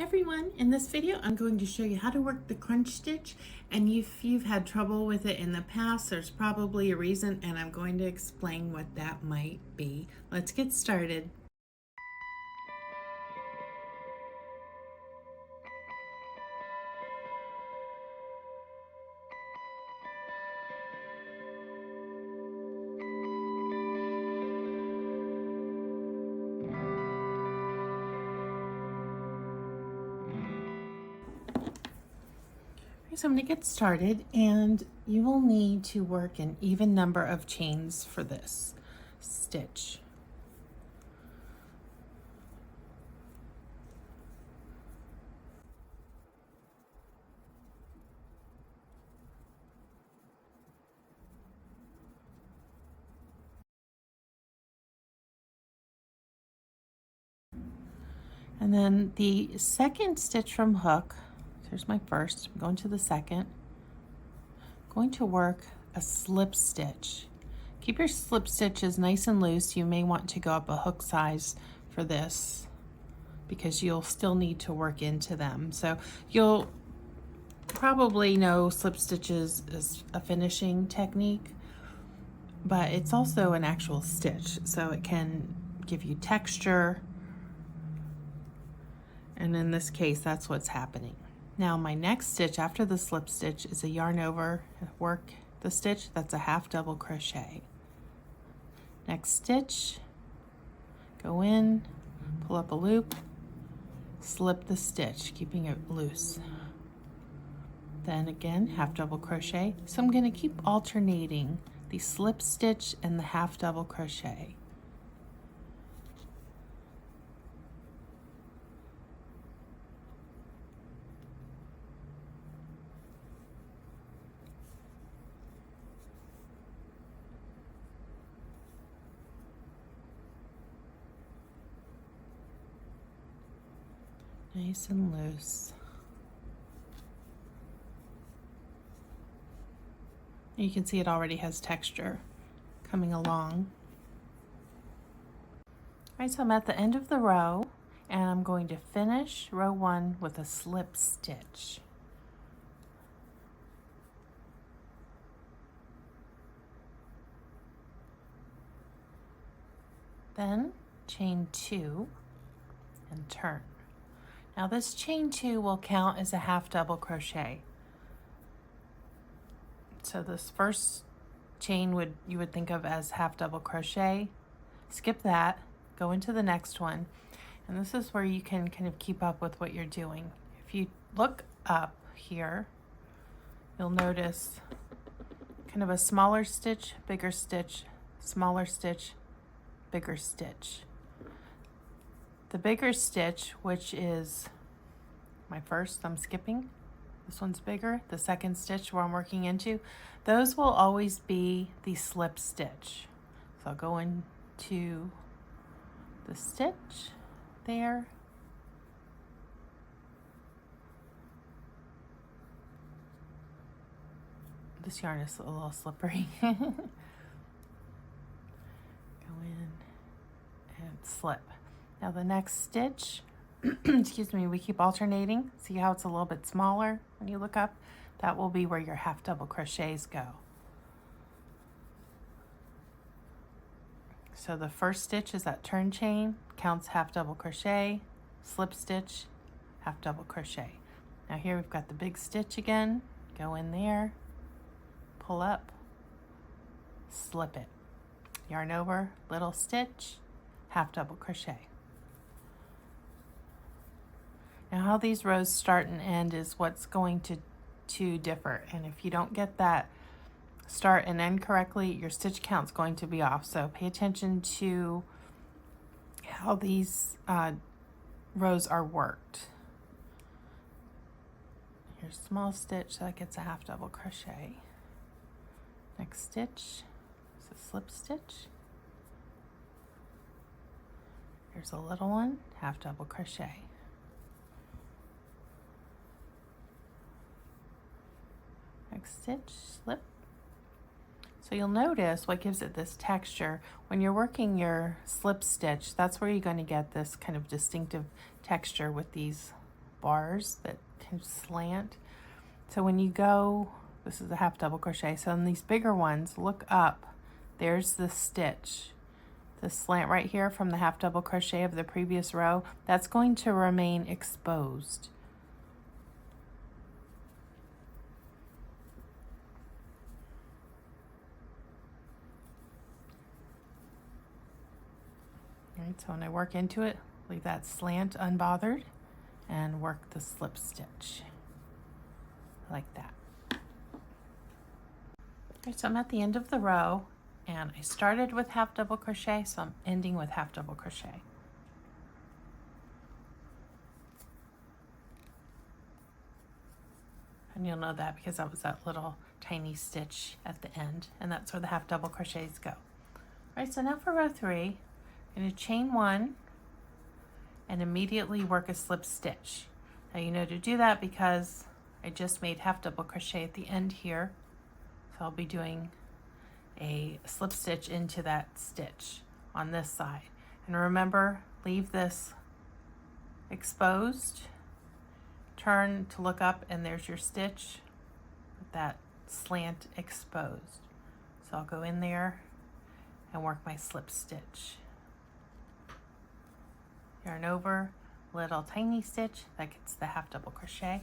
Hey everyone, in this video I'm going to show you how to work the crunch stitch, and if you've had trouble with it in the past, there's probably a reason, and I'm going to explain what that might be. Let's get started. So I'm going to get started, and you will need to work an even number of chains for this stitch. And then the second stitch from hook, here's my first, I'm going to the second, I'm going to work a slip stitch. Keep your slip stitches nice and loose. You may want to go up a hook size for this because you'll still need to work into them. So you'll probably know slip stitches is a finishing technique, but it's also an actual stitch, so it can give you texture. And in this case, that's what's happening. Now my next stitch after the slip stitch is a yarn over, work the stitch, that's a half double crochet. Next stitch, go in, pull up a loop, slip the stitch, keeping it loose. Then again, half double crochet. So I'm going to keep alternating the slip stitch and the half double crochet. Nice and loose. You can see it already has texture coming along. All right, so I'm at the end of the row, and I'm going to finish row 1 with a slip stitch. Then chain 2 and turn. Now this chain 2 will count as a half double crochet. So this first chain you would think of as half double crochet. Skip that, go into the next one, and this is where you can kind of keep up with what you're doing. If you look up here, you'll notice kind of a smaller stitch, bigger stitch, smaller stitch, bigger stitch. The bigger stitch, which is my first, I'm skipping. This one's bigger. The second stitch where I'm working into, those will always be the slip stitch. So I'll go into the stitch there. This yarn is a little slippery. Go in and slip. Now the next stitch, excuse me, we keep alternating. See how it's a little bit smaller when you look up? That will be where your half double crochets go. So the first stitch is that turn chain, counts half double crochet, slip stitch, half double crochet. Now here we've got the big stitch again. Go in there, pull up, slip it. Yarn over, little stitch, half double crochet. Now how these rows start and end is what's going to differ, and if you don't get that start and end correctly, your stitch count's going to be off. So pay attention to how these rows are worked. Here's small stitch, so that gets a half double crochet. Next stitch is a slip stitch. Here's a little one, half double crochet. Next stitch, slip. So you'll notice what gives it this texture. When you're working your slip stitch, that's where you're going to get this kind of distinctive texture with these bars that kind of slant. So when you go, this is a half double crochet. So in these bigger ones, look up. There's the stitch. The slant right here from the half double crochet of the previous row, that's going to remain exposed. All right, so when I work into it, leave that slant unbothered and work the slip stitch like that. Okay, so I'm at the end of the row and I started with half double crochet, so I'm ending with half double crochet. And you'll know that because that was that little tiny stitch at the end, and that's where the half double crochets go. All right, so now for row 3, I'm going to chain 1 and immediately work a slip stitch. Now you know to do that because I just made half double crochet at the end here. So I'll be doing a slip stitch into that stitch on this side. And remember, leave this exposed, turn to look up, and there's your stitch with that slant exposed. So I'll go in there and work my slip stitch. Yarn over, little tiny stitch, that gets the half double crochet.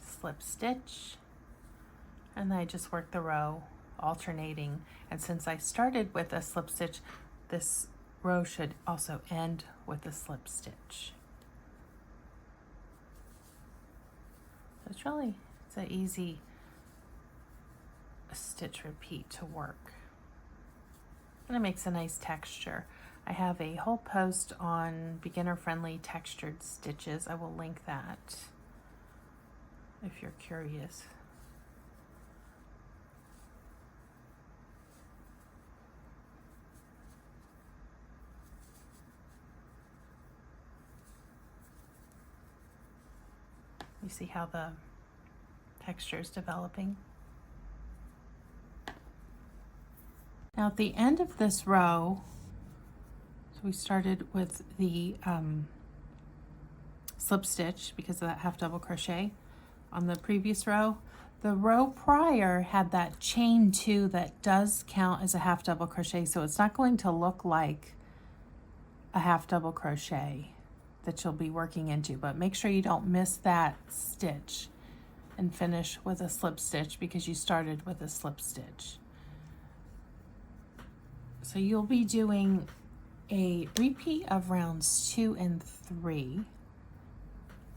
Slip stitch, and then I just work the row alternating. And since I started with a slip stitch, this row should also end with a slip stitch. So it's an easy stitch repeat to work. And it makes a nice texture. I have a whole post on beginner friendly textured stitches. I will link that if you're curious. You see how the texture is developing? Now at the end of this row, so we started with the slip stitch because of that half double crochet on the previous row. The row prior had that chain 2 that does count as a half double crochet, so it's not going to look like a half double crochet that you'll be working into, but make sure you don't miss that stitch and finish with a slip stitch because you started with a slip stitch. So you'll be doing a repeat of rounds 2 and 3,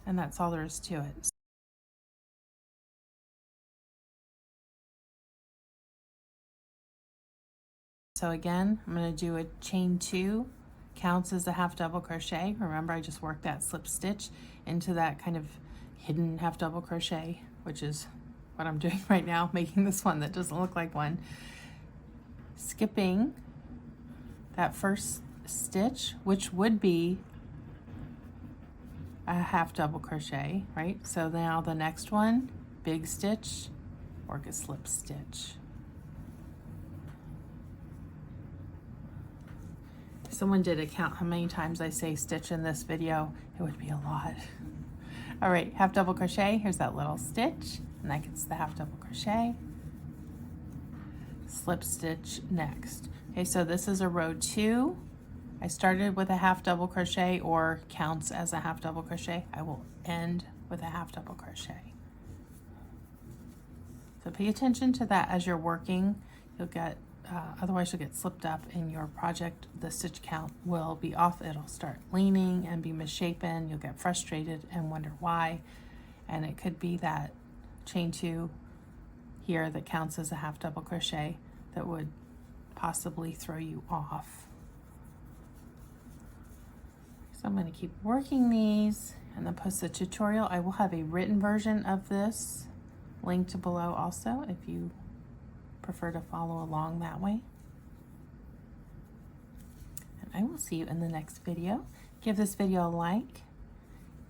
and that's all there is to it. So again, I'm going to do a chain 2, counts as a half double crochet. Remember, I just worked that slip stitch into that kind of hidden half double crochet, which is what I'm doing right now, making this one that doesn't look like one. Skipping that first stitch, which would be a half double crochet, right? So now the next one, big stitch, work a slip stitch. If someone did a count how many times I say stitch in this video, it would be a lot. All right, half double crochet, here's that little stitch, and that gets the half double crochet. Slip stitch next. Okay, so this is a row 2. I started with a half double crochet, or counts as a half double crochet. I will end with a half double crochet. So pay attention to that as you're working. You'll get, otherwise you'll get slipped up in your project. The stitch count will be off. It'll start leaning and be misshapen. You'll get frustrated and wonder why. And it could be that chain 2 here that counts as a half double crochet that would possibly throw you off. So I'm going to keep working these and then post the tutorial. I will have a written version of this linked below also if you prefer to follow along that way. And I will see you in the next video. Give this video a like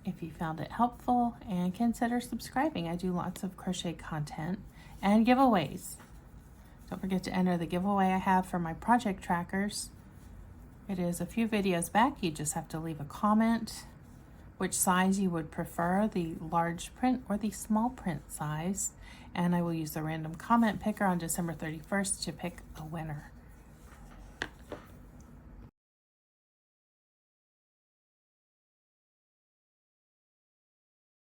if you found it helpful, and consider subscribing. I do lots of crochet content and giveaways. Don't forget to enter the giveaway I have for my project trackers It is a few videos back. You just have to leave a comment which size you would prefer, the large print or the small print size. And I will use the random comment picker on December 31st to pick a winner.